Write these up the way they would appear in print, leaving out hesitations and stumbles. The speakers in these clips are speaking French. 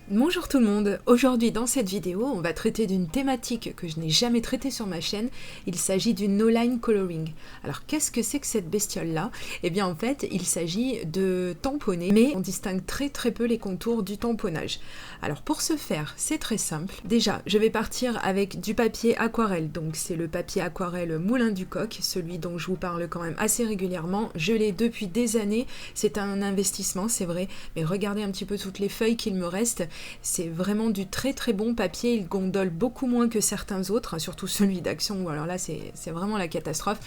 Bonjour tout le monde, aujourd'hui dans cette vidéo on va traiter d'une thématique que je n'ai jamais traitée sur ma chaîne, il s'agit du no-line coloring. Alors qu'est-ce que c'est que cette bestiole là? Eh bien en fait il s'agit de tamponner, mais on distingue très peu les contours du tamponnage. Alors pour ce faire c'est très simple, déjà je vais partir avec du papier aquarelle, donc c'est le papier aquarelle Moulin du Coq, celui dont je vous parle quand même assez régulièrement, je l'ai depuis des années, c'est un investissement c'est vrai, mais regardez un petit peu toutes les feuilles qu'il me reste. C'est vraiment du très bon papier, il gondole beaucoup moins que certains autres, surtout celui d'Action, ou alors là c'est vraiment la catastrophe.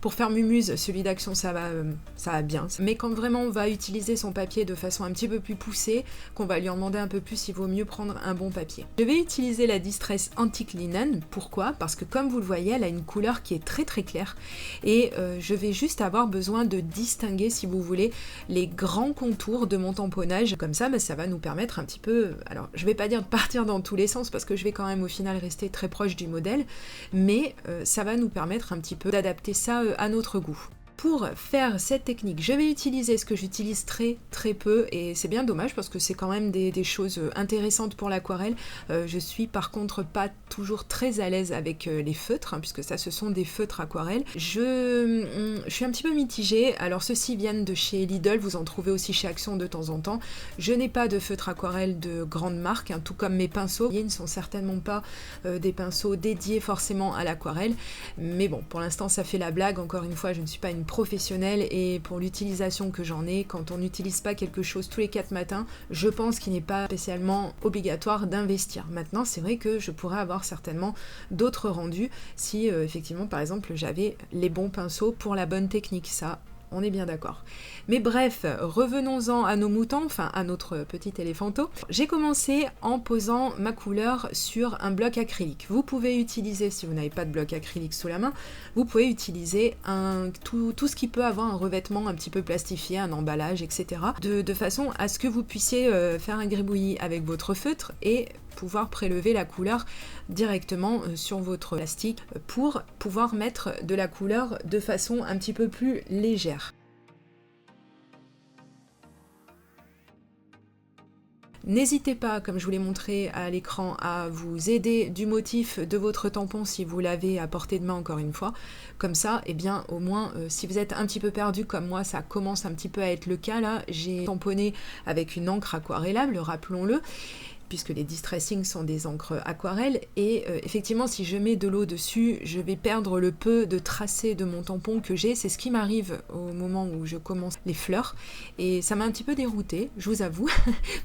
Pour faire Mumuse, celui d'Action ça va bien, mais quand vraiment on va utiliser son papier de façon un petit peu plus poussée, qu'on va lui en demander un peu plus, il vaut mieux prendre un bon papier. Je vais utiliser la Distress Antique Linen, pourquoi? Parce que comme vous le voyez, elle a une couleur qui est très claire, et je vais juste avoir besoin de distinguer, si vous voulez, les grands contours de mon tamponnage, comme ça ça va nous permettre un petit peu, alors je vais pas dire de partir dans tous les sens parce que je vais quand même au final rester très proche du modèle, mais ça va nous permettre un petit peu d'adapter ça à notre goût. Pour faire cette technique, je vais utiliser ce que j'utilise très peu, et c'est bien dommage parce que c'est quand même des choses intéressantes pour l'aquarelle. Je suis par contre pas toujours très à l'aise avec les feutres, hein, puisque ça ce sont des feutres aquarelles. Je suis un petit peu mitigée, alors ceux-ci viennent de chez Lidl, vous en trouvez aussi chez Action de temps en temps. Je n'ai pas de feutre aquarelle de grande marque, hein, tout comme mes pinceaux. Ils ne sont certainement pas des pinceaux dédiés forcément à l'aquarelle, mais bon, pour l'instant ça fait la blague, encore une fois je ne suis pas une professionnelle, et pour l'utilisation que j'en ai, quand on n'utilise pas quelque chose tous les 4 matins, je pense qu'il n'est pas spécialement obligatoire d'investir. Maintenant c'est vrai que je pourrais avoir certainement d'autres rendus si effectivement par exemple j'avais les bons pinceaux pour la bonne technique, ça on est bien d'accord. Mais bref, revenons-en à nos moutons, enfin à notre petit éléphanto. J'ai commencé en posant ma couleur sur un bloc acrylique. Vous pouvez utiliser, si vous n'avez pas de bloc acrylique sous la main, vous pouvez utiliser tout ce qui peut avoir un revêtement un petit peu plastifié, un emballage, etc. De façon à ce que vous puissiez faire un gribouillis avec votre feutre et pouvoir prélever la couleur directement sur votre plastique pour pouvoir mettre de la couleur de façon un petit peu plus légère. N'hésitez pas, comme je vous l'ai montré à l'écran, à vous aider du motif de votre tampon si vous l'avez à portée de main, encore une fois. Comme ça, eh bien, au moins, si vous êtes un petit peu perdu comme moi, ça commence un petit peu à être le cas là. J'ai tamponné avec une encre aquarellable, rappelons-le, puisque les distressing sont des encres aquarelles, et effectivement si je mets de l'eau dessus, je vais perdre le peu de tracé de mon tampon que j'ai. C'est ce qui m'arrive au moment où je commence les fleurs, et ça m'a un petit peu déroutée, je vous avoue,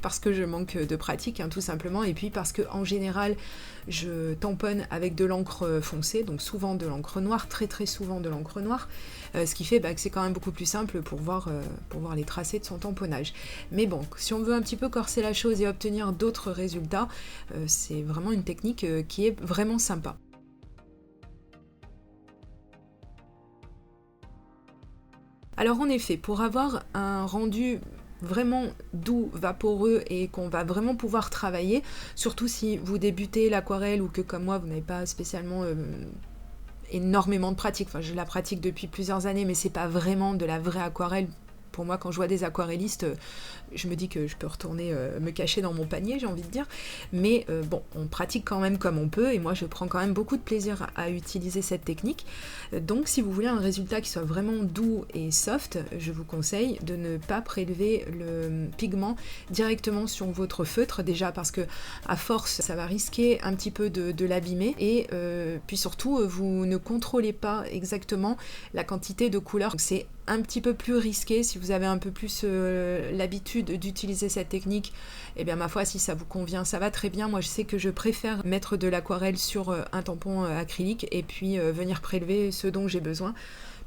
parce que je manque de pratique, hein, tout simplement, et puis parce que en général je tamponne avec de l'encre foncée, donc souvent de l'encre noire, très souvent de l'encre noire, ce qui fait que c'est quand même beaucoup plus simple pour voir les tracés de son tamponnage. Mais bon, si on veut un petit peu corser la chose et obtenir d'autres résultats, c'est vraiment une technique qui est vraiment sympa. Alors en effet, pour avoir un rendu vraiment doux, vaporeux, et qu'on va vraiment pouvoir travailler, surtout si vous débutez l'aquarelle ou que comme moi vous n'avez pas spécialement énormément de pratique, enfin je la pratique depuis plusieurs années, mais c'est pas vraiment de la vraie aquarelle. Pour moi, quand je vois des aquarellistes, je me dis que je peux retourner me cacher dans mon panier, j'ai envie de dire. Mais bon, on pratique quand même comme on peut, et moi je prends quand même beaucoup de plaisir à utiliser cette technique. Donc si vous voulez un résultat qui soit vraiment doux et soft, je vous conseille de ne pas prélever le pigment directement sur votre feutre, déjà parce que à force, ça va risquer un petit peu de l'abîmer, et puis surtout, vous ne contrôlez pas exactement la quantité de couleur. Donc c'est un petit peu plus risqué. Si vous avez un peu plus l'habitude d'utiliser cette technique, et bien ma foi, si ça vous convient, ça va très bien. Moi je sais que je préfère mettre de l'aquarelle sur un tampon acrylique et puis venir prélever ce dont j'ai besoin,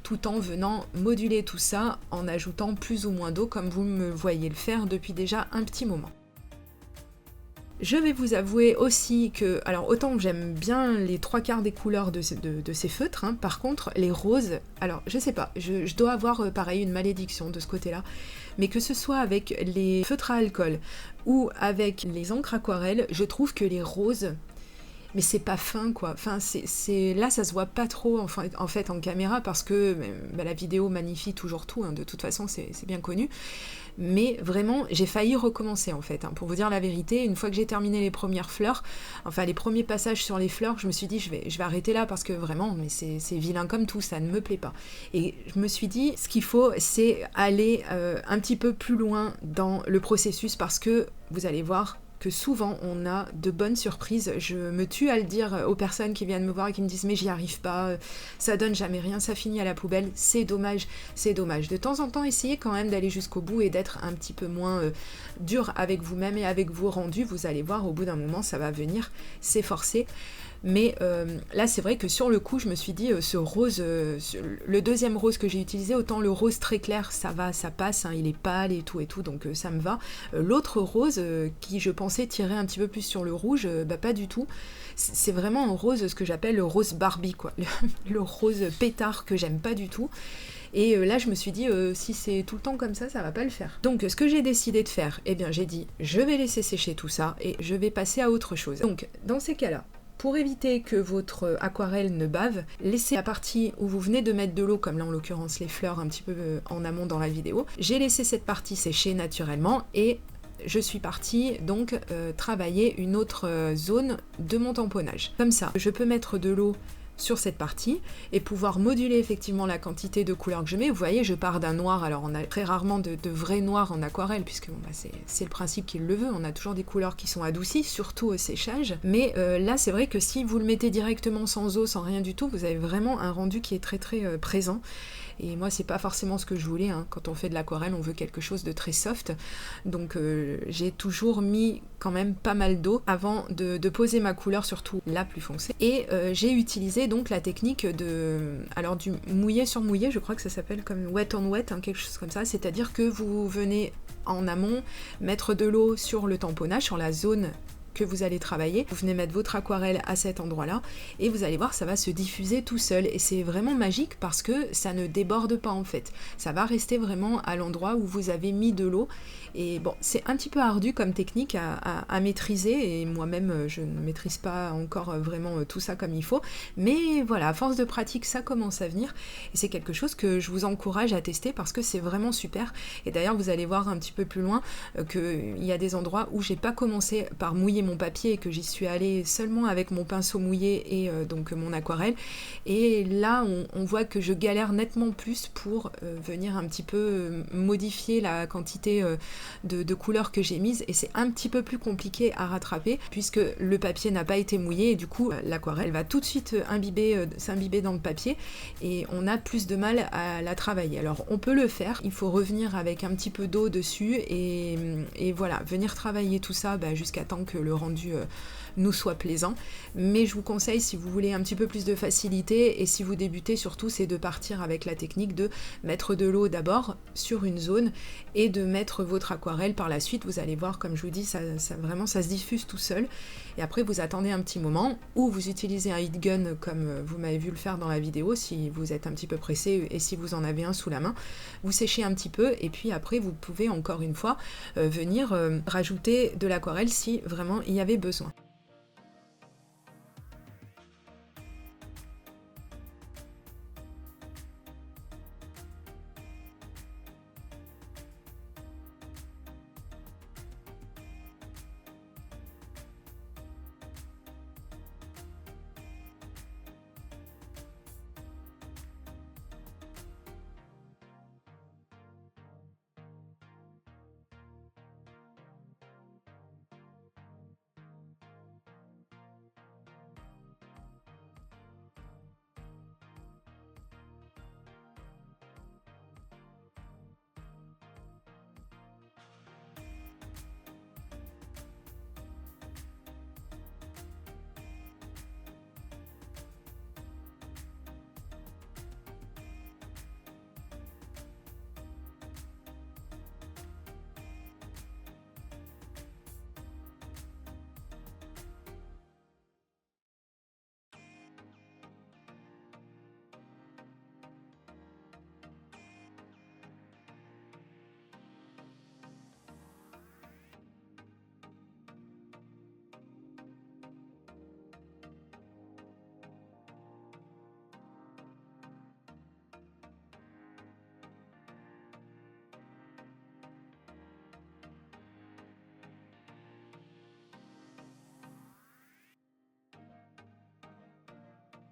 tout en venant moduler tout ça en ajoutant plus ou moins d'eau, comme vous me voyez le faire depuis déjà un petit moment. Je vais vous avouer aussi que, alors autant que j'aime bien les 3/4 des couleurs de ces feutres, hein, par contre les roses, alors je sais pas, je dois avoir pareil une malédiction de ce côté-là, mais que ce soit avec les feutres à alcool ou avec les encres aquarelles, je trouve que les roses, mais c'est pas fin quoi. Enfin, là ça se voit pas trop en fait en caméra parce que bah, la vidéo magnifie toujours tout, hein, de toute façon c'est bien connu. Mais vraiment, j'ai failli recommencer en fait, hein, pour vous dire la vérité. Une fois que j'ai terminé les premières fleurs, enfin les premiers passages sur les fleurs, je me suis dit je vais arrêter là parce que vraiment, mais c'est vilain comme tout, ça ne me plaît pas. Et je me suis dit, ce qu'il faut, c'est aller un petit peu plus loin dans le processus parce que vous allez voir que souvent on a de bonnes surprises. Je me tue à le dire aux personnes qui viennent me voir et qui me disent mais j'y arrive pas, ça donne jamais rien, ça finit à la poubelle, c'est dommage, c'est dommage. De temps en temps, essayez quand même d'aller jusqu'au bout et d'être un petit peu moins dur avec vous-même et avec vos rendus. Vous allez voir, au bout d'un moment, ça va venir s'efforcer. Mais là, c'est vrai que sur le coup, je me suis dit, ce rose, le deuxième rose que j'ai utilisé, autant le rose très clair, ça va, ça passe, hein, il est pâle et tout, donc ça me va. L'autre rose, qui je pensais tirer un petit peu plus sur le rouge, bah pas du tout. C'est vraiment un rose, ce que j'appelle le rose Barbie, quoi. Le rose pétard que j'aime pas du tout. Et là, je me suis dit, si c'est tout le temps comme ça va pas le faire. Donc, ce que j'ai décidé de faire, eh bien, j'ai dit, je vais laisser sécher tout ça et je vais passer à autre chose. Donc, dans ces cas-là, pour éviter que votre aquarelle ne bave, laissez la partie où vous venez de mettre de l'eau, comme là en l'occurrence les fleurs un petit peu en amont dans la vidéo, j'ai laissé cette partie sécher naturellement et je suis partie donc travailler une autre zone de mon tamponnage. Comme ça, je peux mettre de l'eau sur cette partie et pouvoir moduler effectivement la quantité de couleurs que je mets. Vous voyez, je pars d'un noir, alors on a très rarement de vrai noir en aquarelle, puisque bon, bah, c'est le principe qu'il le veut, on a toujours des couleurs qui sont adoucies, surtout au séchage, mais là c'est vrai que si vous le mettez directement sans eau, sans rien du tout, vous avez vraiment un rendu qui est très très présent. Et moi, c'est pas forcément ce que je voulais, hein. Quand on fait de l'aquarelle, on veut quelque chose de très soft. Donc j'ai toujours mis quand même pas mal d'eau avant de poser ma couleur, surtout la plus foncée. Et j'ai utilisé donc la technique du mouillé sur mouillé, je crois que ça s'appelle comme wet on wet, hein, quelque chose comme ça. C'est-à-dire que vous venez en amont mettre de l'eau sur le tamponnage, sur la zone que vous allez travailler, vous venez mettre votre aquarelle à cet endroit-là et vous allez voir, ça va se diffuser tout seul et c'est vraiment magique parce que ça ne déborde pas en fait. Ça va rester vraiment à l'endroit où vous avez mis de l'eau et bon, c'est un petit peu ardu comme technique à maîtriser et moi-même je ne maîtrise pas encore vraiment tout ça comme il faut, mais voilà, à force de pratique, ça commence à venir et c'est quelque chose que je vous encourage à tester parce que c'est vraiment super et d'ailleurs vous allez voir un petit peu plus loin qu'il y a des endroits où j'ai pas commencé par mouiller mon papier et que j'y suis allée seulement avec mon pinceau mouillé et donc mon aquarelle et là on voit que je galère nettement plus pour venir un petit peu modifier la quantité de couleurs que j'ai mise et c'est un petit peu plus compliqué à rattraper puisque le papier n'a pas été mouillé et du coup l'aquarelle va tout de suite s'imbiber dans le papier et on a plus de mal à la travailler. Alors on peut le faire, il faut revenir avec un petit peu d'eau dessus et voilà, venir travailler tout ça jusqu'à temps que le rendu nous soit plaisant. Mais je vous conseille, si vous voulez un petit peu plus de facilité et si vous débutez surtout, c'est de partir avec la technique de mettre de l'eau d'abord sur une zone et de mettre votre aquarelle par la suite. Vous allez voir, comme je vous dis, ça vraiment ça se diffuse tout seul. Et après vous attendez un petit moment ou vous utilisez un heat gun comme vous m'avez vu le faire dans la vidéo si vous êtes un petit peu pressé et si vous en avez un sous la main. Vous séchez un petit peu et puis après vous pouvez encore une fois venir rajouter de l'aquarelle si vraiment il y avait besoin.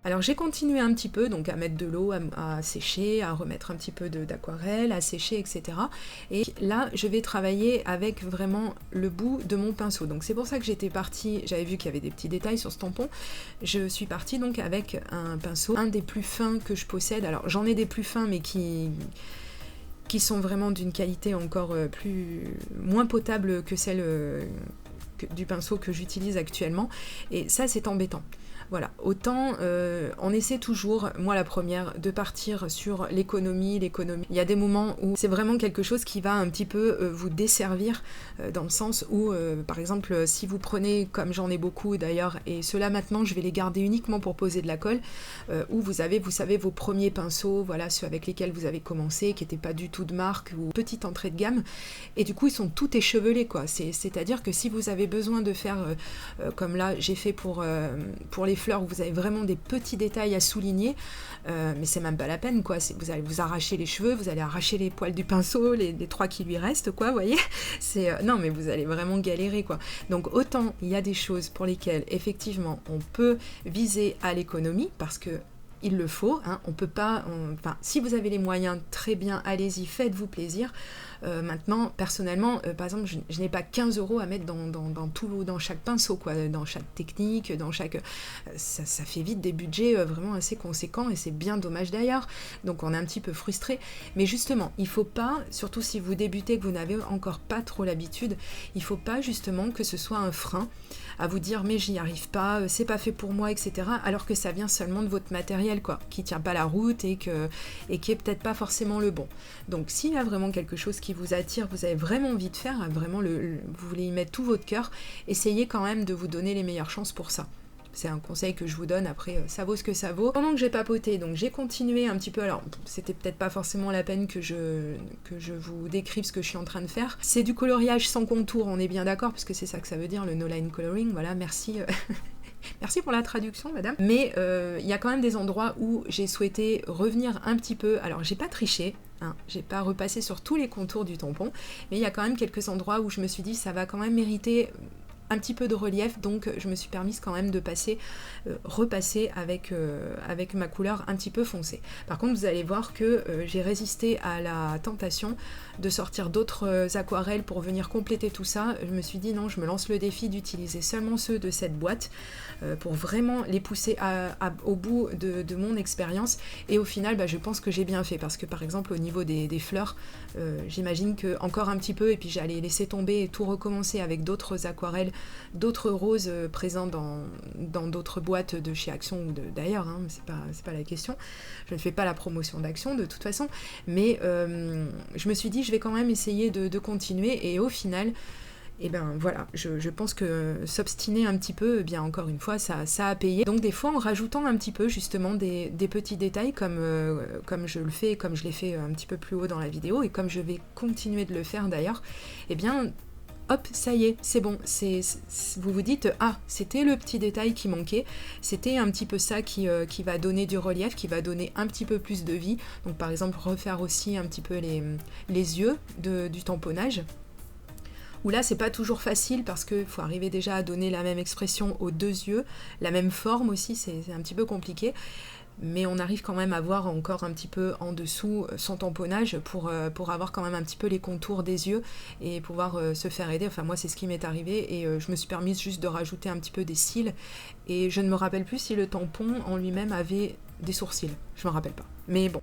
Alors j'ai continué un petit peu, donc à mettre de l'eau, à sécher, à remettre un petit peu d'aquarelle, à sécher, etc. Et là, je vais travailler avec vraiment le bout de mon pinceau. Donc c'est pour ça que j'étais partie, j'avais vu qu'il y avait des petits détails sur ce tampon. Je suis partie donc avec un pinceau, un des plus fins que je possède. Alors j'en ai des plus fins, mais qui sont vraiment d'une qualité encore moins potable que celle du pinceau que j'utilise actuellement. Et ça, c'est embêtant. Voilà, autant on essaie toujours, moi la première, de partir sur l'économie. Il y a des moments où c'est vraiment quelque chose qui va un petit peu vous desservir, dans le sens où, par exemple, si vous prenez, comme j'en ai beaucoup d'ailleurs, et ceux-là maintenant je vais les garder uniquement pour poser de la colle, où vous avez, vous savez, vos premiers pinceaux, voilà, ceux avec lesquels vous avez commencé, qui n'étaient pas du tout de marque ou petite entrée de gamme, et du coup ils sont tout échevelés, quoi. C'est-à-dire que si vous avez besoin de faire, comme là j'ai fait pour les fleurs, où vous avez vraiment des petits détails à souligner, mais c'est même pas la peine, quoi. Vous allez vous arracher les cheveux, vous allez arracher les poils du pinceau, les 3 qui lui restent, quoi, vous voyez. Non, mais vous allez vraiment galérer, quoi. Donc autant il y a des choses pour lesquelles effectivement on peut viser à l'économie, parce que il le faut, hein, on peut pas, enfin, si vous avez les moyens, très bien, allez-y, faites-vous plaisir. Maintenant, personnellement, par exemple, je n'ai pas 15 € à mettre dans chaque pinceau, quoi, dans chaque technique, dans chaque... ça fait vite des budgets vraiment assez conséquents, et c'est bien dommage d'ailleurs. Donc on est un petit peu frustré. Mais justement, il faut pas, surtout si vous débutez, que vous n'avez encore pas trop l'habitude, il faut pas justement que ce soit un frein à vous dire mais j'y arrive pas, c'est pas fait pour moi, etc. Alors que ça vient seulement de votre matériel, quoi, qui tient pas la route et qui est peut-être pas forcément le bon. Donc s'il y a vraiment quelque chose qui vous attire, vous avez vraiment envie de faire, vraiment vous voulez y mettre tout votre cœur, essayez quand même de vous donner les meilleures chances pour ça. C'est un conseil que je vous donne, après ça vaut ce que ça vaut. Pendant que j'ai papoté, donc j'ai continué un petit peu, alors c'était peut-être pas forcément la peine que je vous décrive ce que je suis en train de faire. C'est du coloriage sans contour, on est bien d'accord, parce que c'est ça que ça veut dire, le no line coloring, voilà, merci. Merci pour la traduction, madame. Mais il y a quand même des endroits où j'ai souhaité revenir un petit peu. Alors, j'ai pas triché, hein, j'ai pas repassé sur tous les contours du tampon, mais il y a quand même quelques endroits où je me suis dit ça va quand même mériter un petit peu de relief, donc je me suis permise quand même de repasser avec ma couleur un petit peu foncée. Par contre, vous allez voir que j'ai résisté à la tentation de sortir d'autres aquarelles pour venir compléter tout ça. Je me suis dit non, je me lance le défi d'utiliser seulement ceux de cette boîte pour vraiment les pousser au bout de mon expérience, et au final je pense que j'ai bien fait, parce que par exemple au niveau des fleurs, j'imagine que encore un petit peu et puis j'allais laisser tomber et tout recommencer avec d'autres aquarelles, d'autres roses présents dans d'autres boîtes de chez Action ou d'ailleurs, hein, c'est pas la question, je ne fais pas la promotion d'Action de toute façon, mais je me suis dit je vais quand même essayer de continuer, et au final et ben voilà, je pense que s'obstiner un petit peu, eh bien encore une fois, ça a payé. Donc des fois, en rajoutant un petit peu justement des petits détails, comme je le fais, comme je l'ai fait un petit peu plus haut dans la vidéo, et comme je vais continuer de le faire d'ailleurs, eh bien hop, ça y est, c'est bon. Vous vous dites, ah, c'était le petit détail qui manquait, c'était un petit peu ça qui va donner du relief, qui va donner un petit peu plus de vie. Donc par exemple, refaire aussi un petit peu les yeux du tamponnage, où là c'est pas toujours facile parce qu'il faut arriver déjà à donner la même expression aux deux yeux, la même forme aussi, c'est un petit peu compliqué, mais on arrive quand même à voir encore un petit peu en dessous son tamponnage pour avoir quand même un petit peu les contours des yeux et pouvoir se faire aider. Enfin moi c'est ce qui m'est arrivé, et je me suis permise juste de rajouter un petit peu des cils, et je ne me rappelle plus si le tampon en lui-même avait des sourcils, je me rappelle pas, mais bon.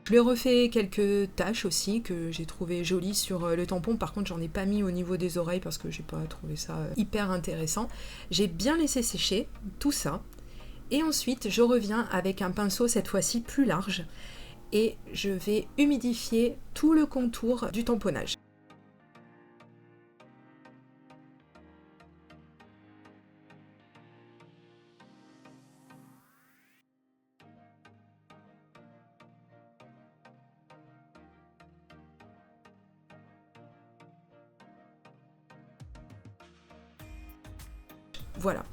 Je lui ai refait quelques taches aussi que j'ai trouvé jolies sur le tampon. Par contre, j'en ai pas mis au niveau des oreilles parce que j'ai pas trouvé ça hyper intéressant. J'ai bien laissé sécher tout ça. Et ensuite, je reviens avec un pinceau cette fois-ci plus large. Et je vais humidifier tout le contour du tamponnage. Voilà.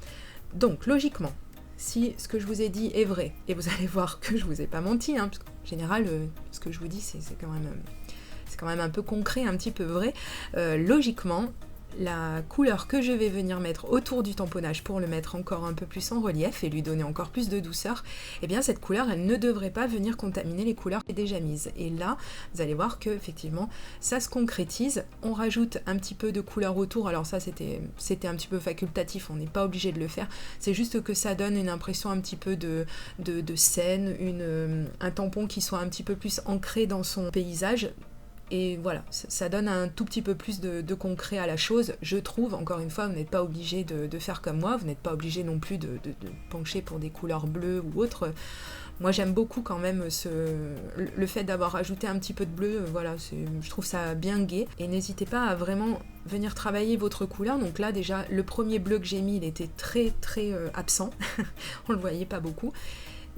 Donc, logiquement, si ce que je vous ai dit est vrai, et vous allez voir que je vous ai pas menti, hein, parce qu'en général, ce que je vous dis, c'est quand même un peu concret, un petit peu vrai, logiquement, la couleur que je vais venir mettre autour du tamponnage pour le mettre encore un peu plus en relief et lui donner encore plus de douceur, eh bien cette couleur, elle ne devrait pas venir contaminer les couleurs qui sont déjà mises. Et là, vous allez voir que effectivement, ça se concrétise. On rajoute un petit peu de couleur autour. Alors ça, c'était un petit peu facultatif, on n'est pas obligé de le faire. C'est juste que ça donne une impression un petit peu de scène, un tampon qui soit un petit peu plus ancré dans son paysage. Et voilà, ça donne un tout petit peu plus de concret à la chose, je trouve. Encore une fois, vous n'êtes pas obligé de faire comme moi, vous n'êtes pas obligé non plus de pencher pour des couleurs bleues ou autres. Moi j'aime beaucoup quand même le fait d'avoir rajouté un petit peu de bleu, voilà, je trouve ça bien gai. Et n'hésitez pas à vraiment venir travailler votre couleur. Donc là déjà, le premier bleu que j'ai mis, il était très très absent, on le voyait pas beaucoup.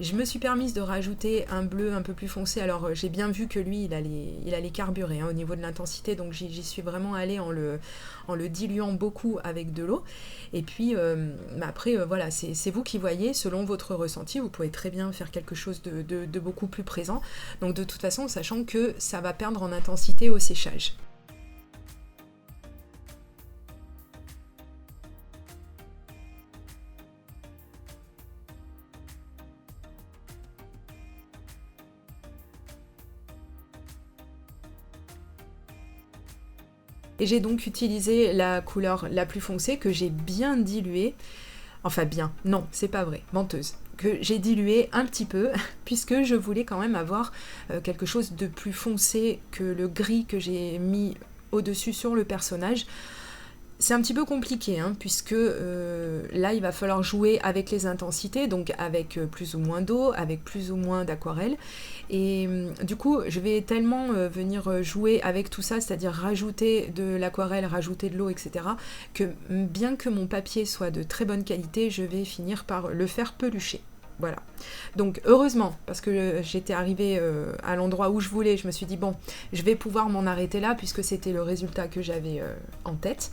Je me suis permise de rajouter un bleu un peu plus foncé. Alors j'ai bien vu que lui, il allait carburer hein, au niveau de l'intensité, donc j'y suis vraiment allée en le diluant beaucoup avec de l'eau. Et puis après, voilà, c'est vous qui voyez, selon votre ressenti, vous pouvez très bien faire quelque chose de beaucoup plus présent. Donc de toute façon, sachant que ça va perdre en intensité au séchage. Et j'ai donc utilisé la couleur la plus foncée que j'ai bien diluée. Enfin bien, non, c'est pas vrai, menteuse. Que j'ai dilué un petit peu, puisque je voulais quand même avoir quelque chose de plus foncé que le gris que j'ai mis au-dessus sur le personnage. C'est un petit peu compliqué, hein, puisque là, il va falloir jouer avec les intensités, donc avec plus ou moins d'eau, avec plus ou moins d'aquarelle. Et du coup, je vais tellement venir jouer avec tout ça, c'est-à-dire rajouter de l'aquarelle, rajouter de l'eau, etc., que bien que mon papier soit de très bonne qualité, je vais finir par le faire pelucher. Voilà. Donc heureusement, parce que j'étais arrivée à l'endroit où je voulais, je me suis dit bon, je vais pouvoir m'en arrêter là, puisque c'était le résultat que j'avais en tête.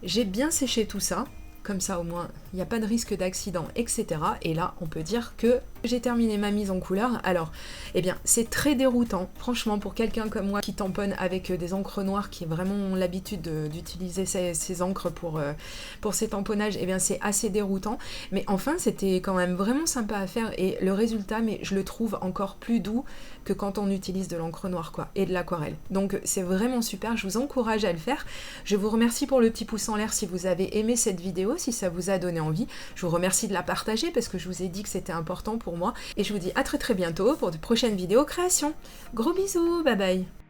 J'ai bien séché tout ça, comme ça au moins il n'y a pas de risque d'accident, etc. Et là on peut dire que j'ai terminé ma mise en couleur. Alors, eh bien c'est très déroutant, franchement, pour quelqu'un comme moi qui tamponne avec des encres noires, qui a vraiment l'habitude d'utiliser ces encres pour ces tamponnages, eh bien c'est assez déroutant. Mais enfin c'était quand même vraiment sympa à faire, et le résultat, mais je le trouve encore plus doux que quand on utilise de l'encre noire quoi, et de l'aquarelle. Donc c'est vraiment super, je vous encourage à le faire. Je vous remercie pour le petit pouce en l'air si vous avez aimé cette vidéo, si ça vous a donné envie. Je vous remercie de la partager parce que je vous ai dit que c'était important pour moi. Et je vous dis à très très bientôt pour de prochaines vidéos création. Gros bisous, bye bye.